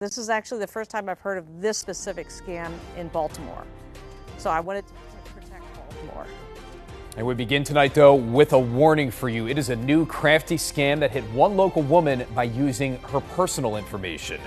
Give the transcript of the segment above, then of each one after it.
This is actually the first time I've heard of this specific scam in Baltimore. So I wanted to protect Baltimore. And we begin tonight, though, with a warning for you. It is a new crafty scam that hit one local woman by using her personal information.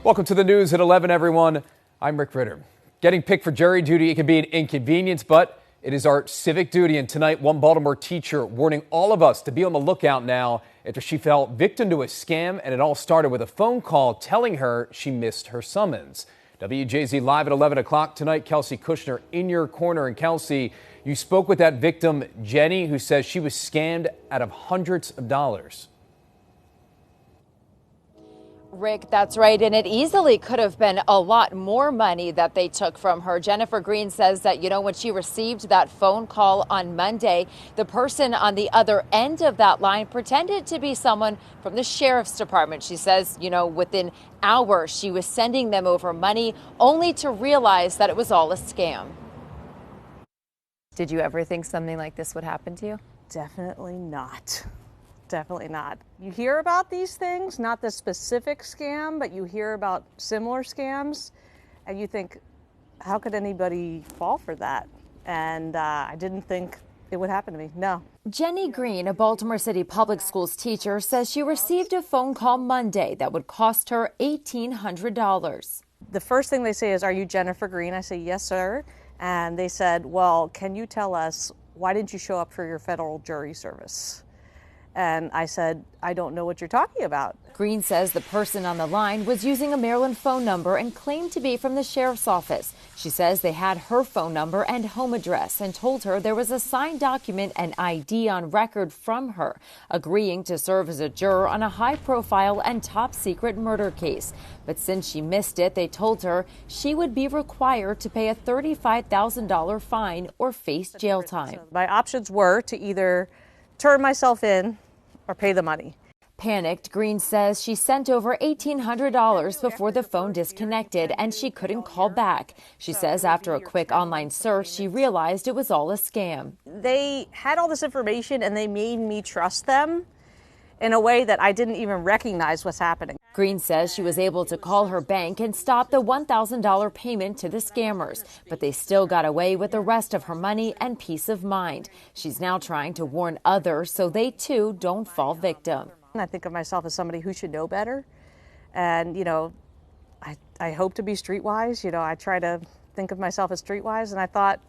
Welcome to the news at 11, everyone. I'm Rick Ritter. Getting picked for jury duty, it can be an inconvenience, but it is our civic duty. And tonight, one Baltimore teacher warning all of us to be on the lookout now after she fell victim to a scam, and it all started with a phone call telling her she missed her summons. WJZ Live at 11 o'clock tonight. Kelsey Kushner in your corner. And Kelsey, you spoke with that victim, Jenny, who says she was scammed out of hundreds of dollars. Rick, that's right. And it easily could have been a lot more money that they took from her. Jennifer Green says that, when she received that phone call on Monday, the person on the other end of that line pretended to be someone from the sheriff's department. She says, within hours, she was sending them over money only to realize that it was all a scam. Did you ever think something like this would happen to you? Definitely not. Definitely not. You hear about these things, not the specific scam, but you hear about similar scams, and you think, how could anybody fall for that? And I didn't think it would happen to me. No. Jenny Green, a Baltimore City Public Schools teacher, says she received a phone call Monday that would cost her $1,800. The first thing they say is, "Are you Jennifer Green?" I say, "Yes, sir." And they said, "Well, can you tell us, why didn't you show up for your federal jury service?" And I said, "I don't know what you're talking about." Green says the person on the line was using a Maryland phone number and claimed to be from the sheriff's office. She says they had her phone number and home address and told her there was a signed document and ID on record from her, agreeing to serve as a juror on a high-profile and top-secret murder case. But since she missed it, they told her she would be required to pay a $35,000 fine or face jail time. My options were to either turn myself in or pay the money. Panicked, Green says she sent over $1,800 before the phone disconnected and she couldn't call back. She says after a quick online search, she realized it was all a scam. They had all this information and they made me trust them in a way that I didn't even recognize was happening. Green says she was able to call her bank and stop the $1,000 payment to the scammers, but they still got away with the rest of her money and peace of mind. She's now trying to warn others so they too don't fall victim. I think of myself as somebody who should know better. And, I hope to be streetwise. I try to think of myself as streetwise. And I thought,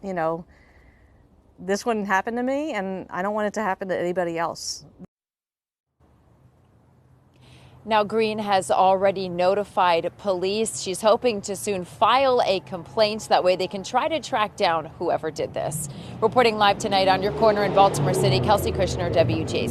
this wouldn't happen to me and I don't want it to happen to anybody else. Now, Green has already notified police. She's hoping to soon file a complaint. That way they can try to track down whoever did this. Reporting live tonight on your corner in Baltimore City, Kelsey Kushner, WJZ.